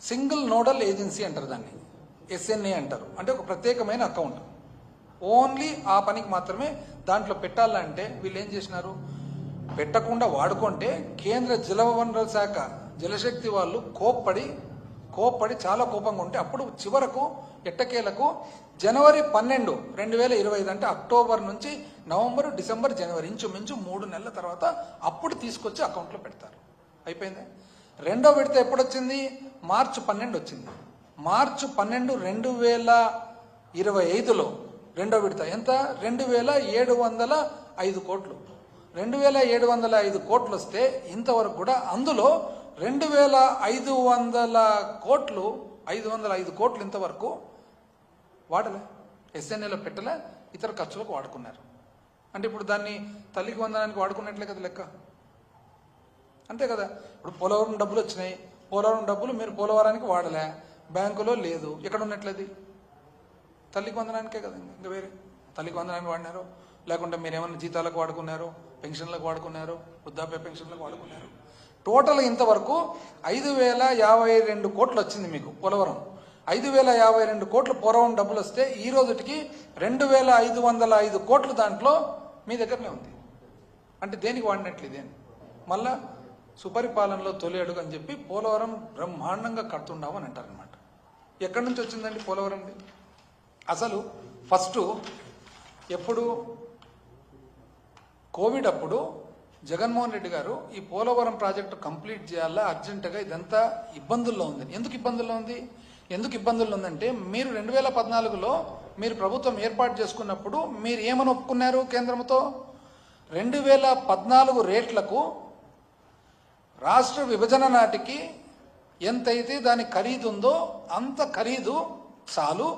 సింగిల్ నోడల్ ఏజెన్సీ అంటారు దాన్ని, SNA అంటారు. అంటే ఒక ప్రత్యేకమైన అకౌంట్ ఓన్లీ ఆ పనికి మాత్రమే దాంట్లో పెట్టాలంటే వీళ్ళు ఏం చేసినారు? పెట్టకుండా వాడుకుంటే కేంద్ర జలవనరుల శాఖ జలశక్తి వాళ్ళు కోప్పడి చాలా కోపంగా ఉంటే అప్పుడు చివరకు ఎట్టకేలకు జనవరి 12, 2025 అంటే అక్టోబర్ నుంచి నవంబర్, డిసెంబర్, జనవరి ఇంచుమించు 3 నెలల తర్వాత అప్పుడు తీసుకొచ్చి అకౌంట్లో పెడతారు. అయిపోయింది. రెండో విడత ఎప్పుడు వచ్చింది? మార్చి 12 వచ్చింది. మార్చి 12, 2025లో రెండో విడత ఎంత? 2,705 కోట్లు. 2,705 కోట్లు వస్తే ఇంతవరకు కూడా అందులో 2,505 కోట్లు ఇంతవరకు వాడలే, SNAలో పెట్టలే, ఇతర ఖర్చులకు వాడుకున్నారు. అంటే ఇప్పుడు దాన్ని తల్లికి వందనానికి వాడుకున్నట్లే కదా లెక్క, అంతే కదా. ఇప్పుడు పోలవరం డబ్బులు వచ్చినాయి, పోలవరం డబ్బులు మీరు పోలవరానికి వాడలే, బ్యాంకులో లేదు, ఎక్కడ ఉన్నట్లది? తల్లికి వందనానికే కదా. ఇంకా వేరే తల్లికి వందనానికి వాడినారు, లేకుంటే మీరు ఏమన్నా జీతాలకు వాడుకున్నారు, పెన్షన్లకు వాడుకున్నారు, వృద్ధాప్య పెన్షన్లకు వాడుకున్నారు. టోటల్ ఇంతవరకు 5,052 కోట్లు వచ్చింది మీకు పోలవరం. 5,052 కోట్లు పోలవరం డబ్బులు వస్తే ఈ రోజుకి 2,505 కోట్లు దాంట్లో మీ దగ్గరనే ఉంది. అంటే దేనికి వాడినట్లు ఇదేం? మళ్ళా సుపరిపాలనలో తొలి అడుగు అని చెప్పి పోలవరం బ్రహ్మాండంగా కడుతుండావు అని అంటారనమాట. ఎక్కడి నుంచి వచ్చిందండి పోలవరంది? అసలు ఫస్ట్ ఎప్పుడు కోవిడ్ అప్పుడు జగన్మోహన్ రెడ్డి గారు ఈ పోలవరం ప్రాజెక్టు కంప్లీట్ చేయాలా అర్జెంటుగా, ఇదంతా ఇబ్బందుల్లో ఉంది. ఎందుకు ఇబ్బందుల్లో ఉందంటే మీరు 2014లో మీరు ప్రభుత్వం ఏర్పాటు చేసుకున్నప్పుడు మీరు ఏమని ఒప్పుకున్నారు కేంద్రంతో? 2014 రేట్లకు రాష్ట్ర విభజన నాటికి ఎంతైతే దాని ఖరీదు ఉందో అంత ఖరీదు చాలు,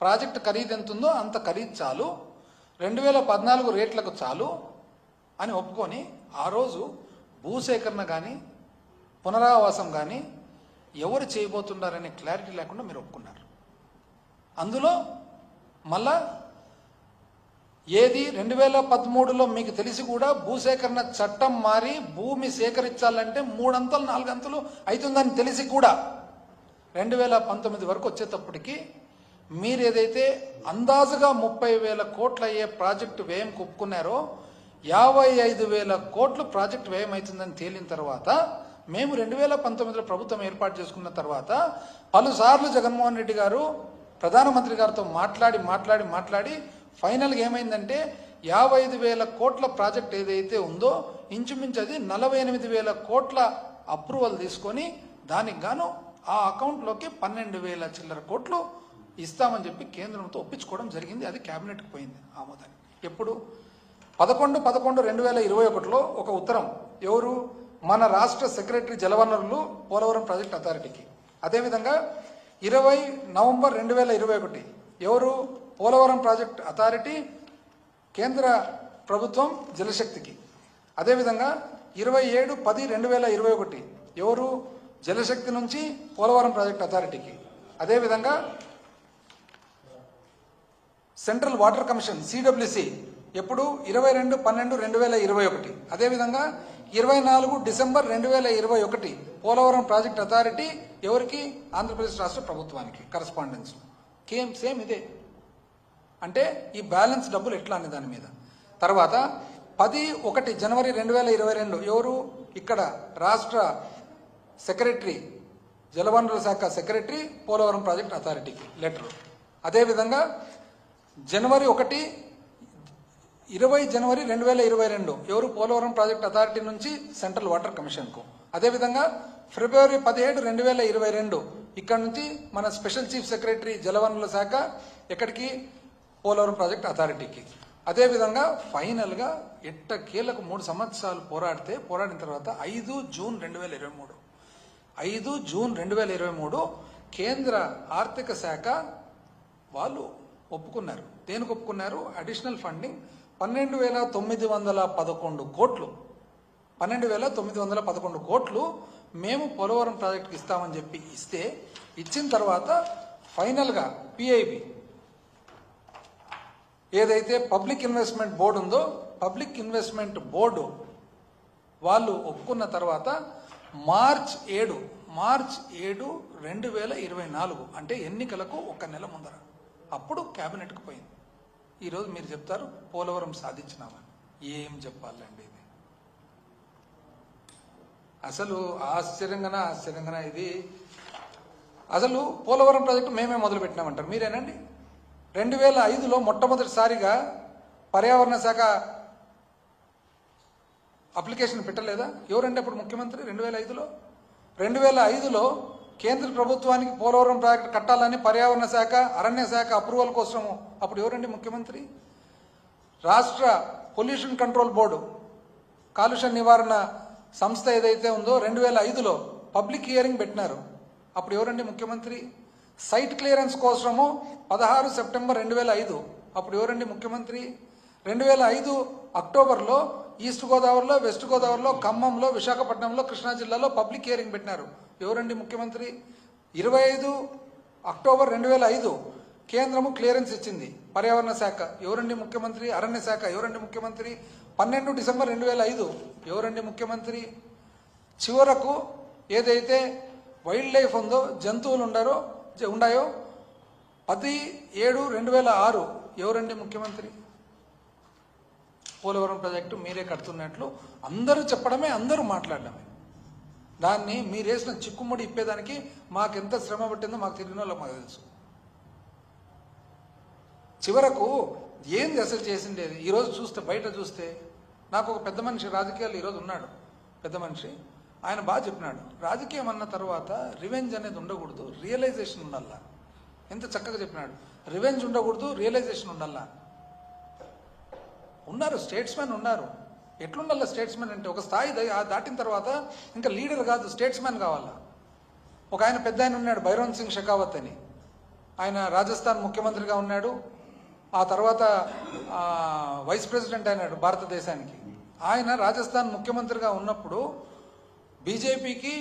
ప్రాజెక్టు ఖరీదు ఎంత ఉందో అంత ఖరీదు చాలు, 2014 రేట్లకు చాలు అని ఒప్పుకొని ఆ రోజు భూసేకరణ కానీ పునరావాసం కానీ ఎవరు చేయబోతున్నారనే క్లారిటీ లేకుండా మీరు ఒప్పుకున్నారు. అందులో మళ్ళా ఏది 2013లో మీకు తెలిసి కూడా భూసేకరణ చట్టం మారి భూమి సేకరించాలంటే 3 అంతలు 4 అంతలు అవుతుందని తెలిసి కూడా 2019 వరకు వచ్చేటప్పటికి మీరు ఏదైతే అందాజుగా 30,000 కోట్లు అయ్యే ప్రాజెక్టు వ్యయం ఒప్పుకున్నారో 55,000 కోట్లు ప్రాజెక్టు వ్యయం అవుతుందని తేలిన తర్వాత మేము 2019లో ప్రభుత్వం ఏర్పాటు చేసుకున్న తర్వాత పలుసార్లు జగన్మోహన్ రెడ్డి గారు ప్రధానమంత్రి గారితో మాట్లాడి ఫైనల్గా ఏమైందంటే 55,000 కోట్ల ప్రాజెక్ట్ ఏదైతే ఉందో ఇంచుమించు అది 48,000 కోట్ల అప్రూవల్ తీసుకొని దానికి గాను ఆ అకౌంట్లోకి 12,000 చిల్లర కోట్లు ఇస్తామని చెప్పి కేంద్రంతో ఒప్పించుకోవడం జరిగింది. అది క్యాబినెట్కి పోయింది ఆమోదాన్ని. ఎప్పుడు 11/11/2021లో ఒక ఉత్తరం ఎవరు మన రాష్ట్ర సెక్రటరీ జలవనరులు పోలవరం ప్రాజెక్ట్ అథారిటీకి, అదేవిధంగా 20 నవంబర్ 2021 ఎవరు పోలవరం ప్రాజెక్ట్ అథారిటీ కేంద్ర ప్రభుత్వం జలశక్తికి, అదేవిధంగా 27/10/2021 ఎవరు జలశక్తి నుంచి పోలవరం ప్రాజెక్ట్ అథారిటీకి, అదేవిధంగా సెంట్రల్ వాటర్ కమిషన్ సిడబ్ల్యూసి ఎప్పుడు 22/12/2021, అదేవిధంగా 24 డిసెంబర్ 2021 పోలవరం ప్రాజెక్ట్ అథారిటీ ఎవరికి? ఆంధ్రప్రదేశ్ రాష్ట్ర ప్రభుత్వానికి కరస్పాండెన్స్ సేమ్ ఇదే. అంటే ఈ బ్యాలెన్స్ డబ్బులు ఎట్లా అనే దాని మీద. తర్వాత 10/1 జనవరి 2022 ఎవరు? ఇక్కడ రాష్ట్ర సెక్రటరీ జలవనరుల శాఖ సెక్రటరీ పోలవరం ప్రాజెక్ట్ అథారిటీకి లెటర్. అదేవిధంగా 20 జనవరి 2022 ఎవరు? పోలవరం ప్రాజెక్ట్ అథారిటీ నుంచి సెంట్రల్ వాటర్ కమిషన్కు. అదేవిధంగా ఫిబ్రవరి 17, 2022 ఇక్కడ నుంచి మన స్పెషల్ చీఫ్ సెక్రటరీ జలవనరుల శాఖ ఎక్కడికి? పోలవరం ప్రాజెక్ట్ అథారిటీకి. అదేవిధంగా ఫైనల్గా ఎట్టకేలకు 3 సంవత్సరాలు పోరాడిన తర్వాత 5 జూన్ 2023 కేంద్ర ఆర్థిక శాఖ వాళ్ళు ఒప్పుకున్నారు. దేనికి ఒప్పుకున్నారు? అడిషనల్ ఫండింగ్ 12,911 కోట్లు 12,911 కోట్లు మేము పోలవరం ప్రాజెక్టుకి ఇస్తామని చెప్పి ఇచ్చిన తర్వాత ఫైనల్గా పిఐబి ఏదైతే పబ్లిక్ ఇన్వెస్ట్మెంట్ బోర్డు ఉందో పబ్లిక్ ఇన్వెస్ట్మెంట్ బోర్డు వాళ్ళు ఒప్పుకున్న తర్వాత మార్చ్ 7, 2024 అంటే ఎన్నికలకు 1 నెల ముందర అప్పుడు క్యాబినెట్కి పోయింది. ఈరోజు మీరు చెప్తారు పోలవరం సాధించినామని. ఏం చెప్పాలండి ఇది? అసలు ఆశ్చర్యంగా ఇది. అసలు పోలవరం ప్రాజెక్టు మేమే మొదలు పెట్టినామంటారు. మీరేనండి 2005లో మొట్టమొదటిసారిగా పర్యావరణ శాఖ అప్లికేషన్ పెట్టలేదా? ఎవరండి అప్పుడు ముఖ్యమంత్రి? 2005లో కేంద్ర ప్రభుత్వానికి పోలవరం ప్రాజెక్టు కట్టాలని పర్యావరణ శాఖ అరణ్య శాఖ అప్రూవల్ కోసము అప్పుడు ఎవరండి ముఖ్యమంత్రి? రాష్ట్ర పొల్యూషన్ కంట్రోల్ బోర్డు కాలుష్య నివారణ సంస్థ ఏదైతే ఉందో 2005లో పబ్లిక్ హియరింగ్ పెట్టినారు. అప్పుడు ఎవరండి ముఖ్యమంత్రి? సైట్ క్లియరెన్స్ కోసము 16 సెప్టెంబర్ 2005 అప్పుడు ఎవరండి ముఖ్యమంత్రి? 2005 అక్టోబర్లో ఈస్ట్ గోదావరిలో, వెస్ట్ గోదావరిలో, ఖమ్మంలో, విశాఖపట్నంలో, కృష్ణా జిల్లాలో పబ్లిక్ హియరింగ్ పెట్టినారు. ఎవరండి ముఖ్యమంత్రి? 25 అక్టోబర్ 2005 కేంద్రము క్లియరెన్స్ ఇచ్చింది పర్యావరణ శాఖ. ఎవరండి ముఖ్యమంత్రి? అరణ్య శాఖ. ఎవరండి ముఖ్యమంత్రి? 12 డిసెంబర్ 2005 ఎవరండి ముఖ్యమంత్రి? చివరకు ఏదైతే వైల్డ్ లైఫ్ ఉందో, జంతువులు ఉన్నాయో 10/7/2006 ఎవరండి ముఖ్యమంత్రి? పోలవరం ప్రాజెక్టు మీరే కడుతున్నట్లు అందరూ చెప్పడమే, అందరూ మాట్లాడడమే. దాన్ని మీరేసిన చిక్కుముడి ఇప్పేదానికి మాకెంత శ్రమ పట్టిందో మాకు తిరిగిన వాళ్ళకి మాకు తెలుసు. చివరకు ఏంది అసలు చేసిండేది? ఈరోజు చూస్తే, బయట చూస్తే నాకు ఒక పెద్ద మనిషి రాజకీయాలు ఈరోజు ఉన్నాడు, పెద్ద మనిషి, ఆయన బాగా చెప్పినాడు, రాజకీయం అన్న తర్వాత రివెంజ్ అనేది ఉండకూడదు, రియలైజేషన్ ఉండాలా. ఎంత చక్కగా చెప్పినాడు, రివెంజ్ ఉండకూడదు, రియలైజేషన్ ఉండాలా. ఉన్నారు స్టేట్స్మెన్ ఉన్నారు. ఎట్లుండాలా స్టేట్స్మెన్ అంటే ఒక స్థాయి దాటిన తర్వాత ఇంకా లీడర్ కాదు, స్టేట్స్మెన్ కావాలా. ఒక ఆయన పెద్ద ఆయన ఉన్నాడు, భైరోన్ సింగ్ షెకావత్ అని, ఆయన రాజస్థాన్ ముఖ్యమంత్రిగా ఉన్నాడు, ఆ తర్వాత వైస్ ప్రెసిడెంట్ అయినాడు భారతదేశానికి. ఆయన రాజస్థాన్ ముఖ్యమంత్రిగా ఉన్నప్పుడు బీజేపీకి,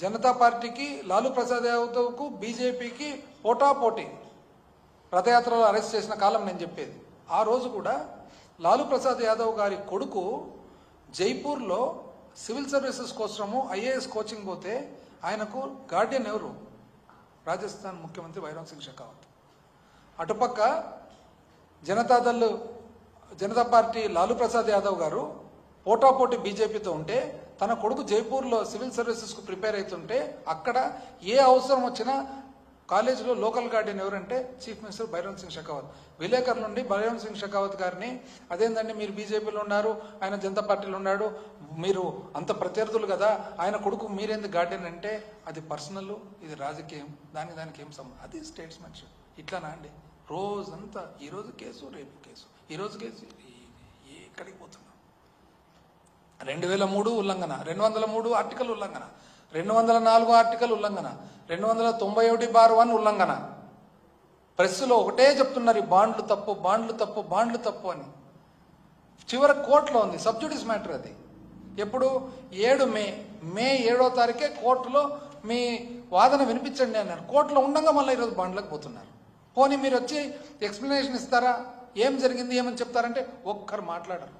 జనతా పార్టీకి, లాలూ ప్రసాద్ యాదవ్కు బీజేపీకి పోటాపోటీ రథయాత్రలో అరెస్ట్ చేసిన కాలం నేను చెప్పేది. ఆ రోజు కూడా లాలూ ప్రసాద్ యాదవ్ గారి కొడుకు జైపూర్లో సివిల్ సర్వీసెస్ కోసము ఐఏఎస్ కోచింగ్ పోతే ఆయనకు గార్డియన్ ఎవరు? రాజస్థాన్ ముఖ్యమంత్రి భైరోన్ సింగ్ షెకావత్. అటుపక్క జనతా పార్టీ లాలూ ప్రసాద్ యాదవ్ గారు పోటాపోటీ బీజేపీతో ఉంటే తన కొడుకు జైపూర్లో సివిల్ సర్వీసెస్కు ప్రిపేర్ అవుతుంటే అక్కడ ఏ అవసరం వచ్చినా కాలేజీలో లోకల్ గార్డియన్ ఎవరంటే చీఫ్ మినిస్టర్ భైరోన్ సింగ్ షెకావత్. విలేకరుల నుండి భైరోన్ సింగ్ షెకావత్ గారిని, అదేందండి మీరు బీజేపీలో ఉన్నారు, ఆయన జనతా పార్టీలో ఉన్నాడు, మీరు అంత ప్రత్యర్థులు కదా, ఆయన కొడుకు మీరేంది గార్డియన్ అంటే అది పర్సనల్, ఇది రాజకీయం, దానికి ఏం సంబంధం? అది స్టేట్స్మెన్షిప్. ఇట్లానా అండి? రోజంతా ఈరోజు కేసు, రేపు కేసు, ఈరోజు కేసు, ఎక్కడికి పోతున్నాం? 2003 ఉల్లంఘన, 203 ఆర్టికల్ ఉల్లంఘన, 204 ఆర్టికల్ ఉల్లంఘన, 291/1 ఉల్లంఘన. ప్రెస్లో ఒకటే చెప్తున్నారు, ఈ బాండ్లు తప్పు, బాండ్లు తప్పు, బాండ్లు తప్పు అని. చివరి కోర్టులో ఉంది, సబ్జుడిస్ మ్యాటర్ అది. ఎప్పుడు? 7 మే 7వ తారీఖే కోర్టులో మీ వాదన వినిపించండి అన్నారు. కోర్టులో ఉండగా మళ్ళీ ఈరోజు బాండ్లకు పోతున్నారు. పోనీ మీరు వచ్చి ఎక్స్ప్లెనేషన్ ఇస్తారా? ఏం జరిగింది, ఏమని చెప్తారంటే ఒక్కరు మాట్లాడరు.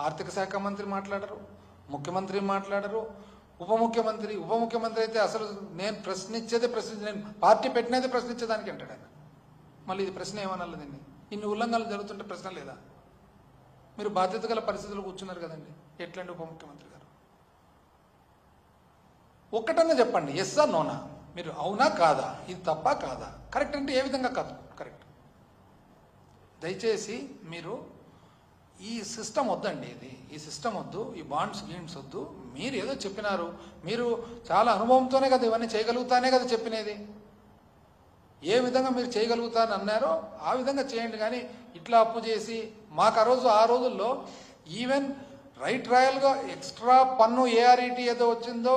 ఆర్థిక శాఖ మంత్రి మాట్లాడరు, ముఖ్యమంత్రి మాట్లాడరు, ఉప ముఖ్యమంత్రి అయితే అసలు నేను నేను పార్టీ పెట్టినదే ప్రశ్నించేదానికి అంటాడు ఆయన. మళ్ళీ ఇది ప్రశ్న ఏమనాలి? దీన్ని ఇన్ని ఉల్లంఘనలు జరుగుతుంటే ప్రశ్న లేదా? మీరు బాధ్యత గల పరిస్థితులు కూర్చున్నారు కదండి, ఎట్లండి ఉప ముఖ్యమంత్రి గారు? ఒక్కటన్నా చెప్పండి, ఎస్సా నోనా, మీరు అవునా కాదా, ఇది తప్పా కాదా, కరెక్ట్ అంటే ఏ విధంగా కాదు కరెక్ట్. దయచేసి మీరు ఈ సిస్టమ్ వద్దండి, ఈ సిస్టమ్ వద్దు, ఈ బాండ్స్ గీండ్స్ వద్దు. మీరు ఏదో చెప్పినారు, మీరు చాలా అనుభవంతోనే కదా ఇవన్నీ చేయగలుగుతానే కదా చెప్పినది. ఏ విధంగా మీరు చేయగలుగుతానని అన్నారో ఆ విధంగా చేయండి. కానీ ఇట్లా అప్పు చేసి మాకు ఆ రోజుల్లో ఈవెన్ రైట్ రాయల్గా ఎక్స్ట్రా పన్ను ఏఆర్ఈటీ ఏదో వచ్చిందో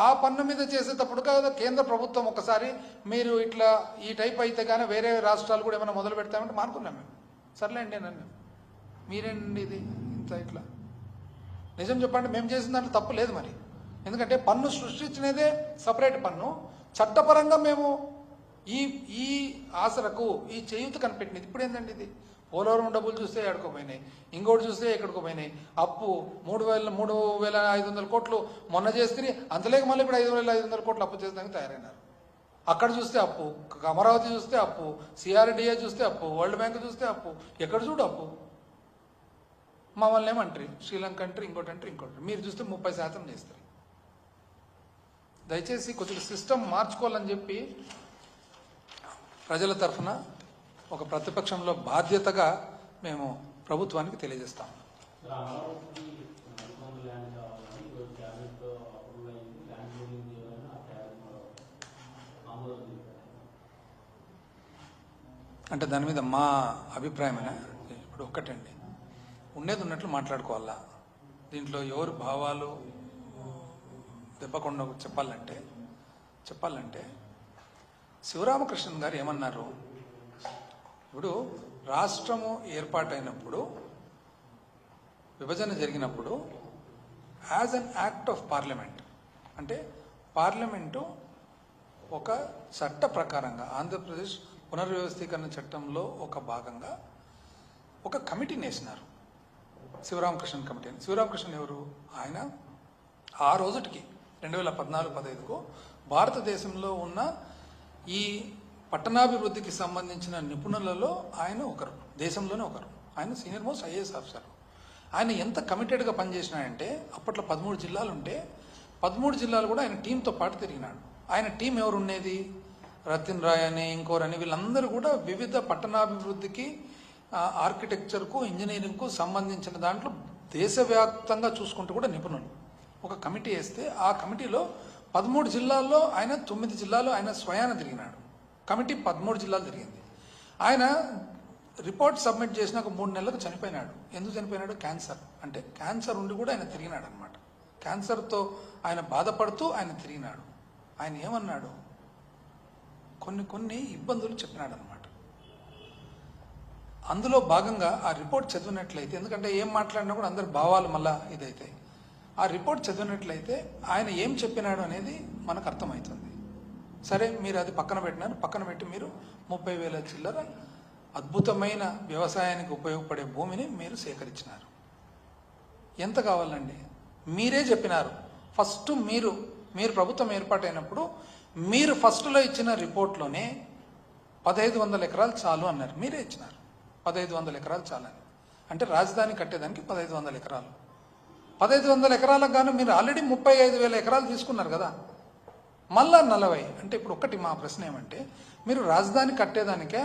ఆ పన్ను మీద చేసేటప్పుడు కదా కేంద్ర ప్రభుత్వం ఒకసారి మీరు ఇట్లా ఈ టైప్ అయితే కానీ వేరే రాష్ట్రాలు కూడా ఏమైనా మొదలు పెడతామంటే మానుకున్నాం మేము. సర్లేండి నన్ను మీరేండి ఇది ఇంత ఇట్లా? నిజం చెప్పండి, మేము చేసిన దాంట్లో తప్పు లేదు మరి. ఎందుకంటే పన్ను సృష్టించినదే సపరేట్ పన్ను, చట్టపరంగా మేము ఈ ఆసరకు ఈ చేయూత కనిపెట్టినది. ఇప్పుడు ఏంటండి ఇది? పోలవరం డబ్బులు చూస్తే ఎక్కడికోపోయినాయి, ఇంకోటి చూస్తే ఎక్కడికోపోయినాయి. అప్పు 3,500 కోట్లు మొన్న చేస్తే అంతలేక మళ్ళీ ఇప్పుడు 5,500 కోట్లు అప్పు చేసేదానికి తయారైనారు. అక్కడ చూస్తే అప్పు, అమరావతి చూస్తే అప్పు, సిఆర్డిఏ చూస్తే అప్పు, వరల్డ్ బ్యాంక్ చూస్తే అప్పు, ఎక్కడ చూడు అప్పు. మమ్మల్ని ఏమంటారు? శ్రీలంక అంటారు, ఇంకోటి అంటారు, ఇంకోటి. మీరు చూస్తే 30% చేస్తారు. దయచేసి కొద్దిగా సిస్టమ్ మార్చుకోవాలని చెప్పి ప్రజల తరఫున ఒక ప్రతిపక్షంలో బాధ్యతగా మేము ప్రభుత్వానికి తెలియజేస్తాం. అంటే దాని మీద మా అభిప్రాయమేనా? ఇప్పుడు ఒక్కటండి, ఉండేది ఉన్నట్లు మాట్లాడుకోవాలా. దీంట్లో ఎవరు భావాలు దెబ్బకుండా చెప్పాలంటే శివరామకృష్ణన్ గారు ఏమన్నారు? ఇప్పుడు రాష్ట్రము ఏర్పాటైనప్పుడు, విభజన జరిగినప్పుడు as an act of parliament, అంటే పార్లమెంటు ఒక చట్ట ప్రకారంగా ఆంధ్రప్రదేశ్ పునర్వ్యవస్థీకరణ చట్టంలో ఒక భాగంగా ఒక కమిటీని వేసినారు, శివరామకృష్ణన్ కమిటీ అని. శివరామకృష్ణన్ ఎవరు? ఆయన ఆ రోజుటికి 2014-15కు భారతదేశంలో ఉన్న ఈ పట్టణాభివృద్ధికి సంబంధించిన నిపుణులలో ఆయన ఒకరు, దేశంలోనే ఒకరు. ఆయన సీనియర్ మోస్ట్ ఐఏఎస్ ఆఫీసర్. ఆయన ఎంత కమిటెడ్గా పనిచేసినాడంటే అప్పట్లో 13 జిల్లాలు ఉంటే 13 జిల్లాలు కూడా ఆయన టీంతో పాటు తిరిగినాడు. ఆయన టీం ఎవరు ఉండేది? రతిన్ రాయ్ అని, ఇంకోరని, వీళ్ళందరూ కూడా వివిధ పట్టణాభివృద్ధికి, ఆర్కిటెక్చర్కు, ఇంజనీరింగ్కు సంబంధించిన దాంట్లో దేశవ్యాప్తంగా చూసుకుంటూ కూడా నిపుణులు ఒక కమిటీ వేస్తే ఆ కమిటీలో 13 జిల్లాల్లో ఆయన 9 జిల్లాల్లో ఆయన స్వయాన తిరిగినాడు. కమిటీ 13 జిల్లాలు తిరిగింది. ఆయన రిపోర్ట్ సబ్మిట్ చేసినాక 3 నెలలకు చనిపోయినాడు. ఎందుకు చనిపోయినాడు? క్యాన్సర్. అంటే క్యాన్సర్ ఉండి కూడా ఆయన తిరిగినాడు అనమాట. క్యాన్సర్తో ఆయన బాధపడుతూ ఆయన తిరిగినాడు. ఆయన ఏమన్నాడు? కొన్ని ఇబ్బందులు చెప్పినాడు అనమాట. అందులో భాగంగా ఆ రిపోర్ట్ చదివినట్లయితే, ఎందుకంటే ఏం మాట్లాడినా కూడా అందరి భావాలు మళ్ళా ఇదైతే, ఆ రిపోర్ట్ చదివినట్లయితే ఆయన ఏం చెప్పినాడు అనేది మనకు అర్థమవుతుంది. సరే, మీరు అది పక్కన పెట్టినారు. పక్కన పెట్టి మీరు 30,000 చిల్లర అద్భుతమైన వ్యవసాయానికి ఉపయోగపడే భూమిని మీరు సేకరించినారు. ఎంత కావాలండి? మీరే చెప్పినారు. ఫస్ట్ మీరు ప్రభుత్వం ఏర్పాటైనప్పుడు మీరు ఫస్ట్లో ఇచ్చిన రిపోర్ట్లోనే 1500 ఎకరాలు చాలు అన్నారు. మీరే ఇచ్చినారు 1500 ఎకరాలు చాలని. అంటే రాజధాని కట్టేదానికి 1500 ఎకరాలు. 1500 ఎకరాలకు గాను మీరు ఆల్రెడీ 35,000 ఎకరాలు తీసుకున్నారు కదా, మళ్ళా 40. అంటే ఇప్పుడు ఒక్కటి మా ప్రశ్న ఏమంటే, మీరు రాజధాని కట్టేదానికే,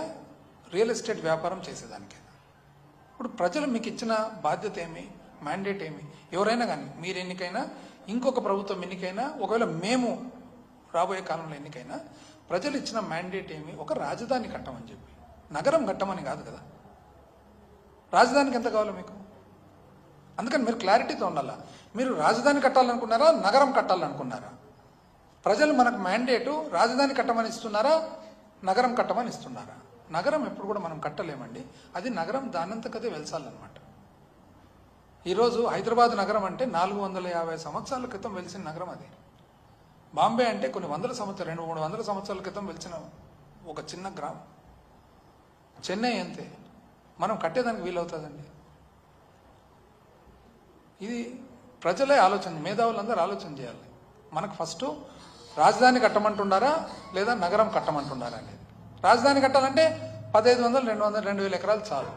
రియల్ ఎస్టేట్ వ్యాపారం చేసేదానికే? ఇప్పుడు ప్రజలు మీకు ఇచ్చిన బాధ్యత ఏమి, మ్యాండేట్ ఏమి? ఎవరైనా కానీ, మీరు ఎన్నికైనా, ఇంకొక ప్రభుత్వం ఎన్నికైనా, ఒకవేళ మేము రాబోయే కాలంలో ఎన్నికైనా, ప్రజలు ఇచ్చిన మ్యాండేట్ ఏమి? ఒక రాజధాని కట్టమని చెప్పి, నగరం కట్టమని కాదు కదా. రాజధానికి ఎంత కావాలో మీకు? అందుకని మీరు క్లారిటీతో ఉండాలా. మీరు రాజధాని కట్టాలనుకున్నారా, నగరం కట్టాలనుకున్నారా? ప్రజలు మనకు మ్యాండేటు రాజధాని కట్టమని ఇస్తున్నారా, నగరం కట్టమని ఇస్తున్నారా? నగరం ఎప్పుడు కూడా మనం కట్టలేమండి. అది నగరం దానంతకదే వెలిసాలన్నమాట. ఈరోజు హైదరాబాద్ నగరం అంటే 450 సంవత్సరాల క్రితం వెలిసిన నగరం అది. బాంబే అంటే కొన్ని 200-300 సంవత్సరాల క్రితం వెలిసిన ఒక చిన్న గ్రామం. చెన్నై అంతే. మనం కట్టేదానికి వీలవుతుందండి? ఇది ప్రజలే ఆలోచన, మేధావులందరూ ఆలోచన చేయాలి. మనకు ఫస్ట్ రాజధాని కట్టమంటున్నారా లేదా నగరం కట్టమంటున్నారా అనేది. రాజధాని కట్టాలంటే 1500, 200, 2000 ఎకరాలు చాలు.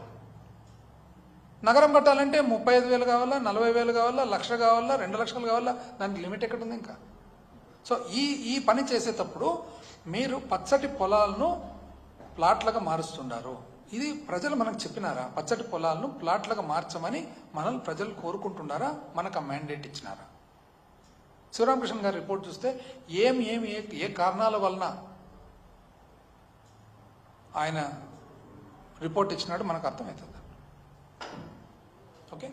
నగరం కట్టాలంటే 35,000 కావాలా, 40,000 కావాలా, 1,00,000 కావాలా, 2 లక్షలు కావాలా? దానికి లిమిట్ ఎక్కడ ఉంది ఇంకా? సో ఈ పని చేసేటప్పుడు మీరు పచ్చటి పొలాలను ప్లాట్లుగా మారుస్తున్నారు. ఇది ప్రజలు మనకు చెప్పినారా? పచ్చటి పొలాలను ప్లాట్లుగా మార్చమని మనల్ని ప్రజలు కోరుకుంటున్నారా? మనకు ఆ మ్యాండేట్ ఇచ్చినారా? శివరామకృష్ణ గారి రిపోర్ట్ చూస్తే ఏ కారణాల వలన ఆయన రిపోర్ట్ ఇచ్చినాడు మనకు అర్థమవుతుంది. ఓకే.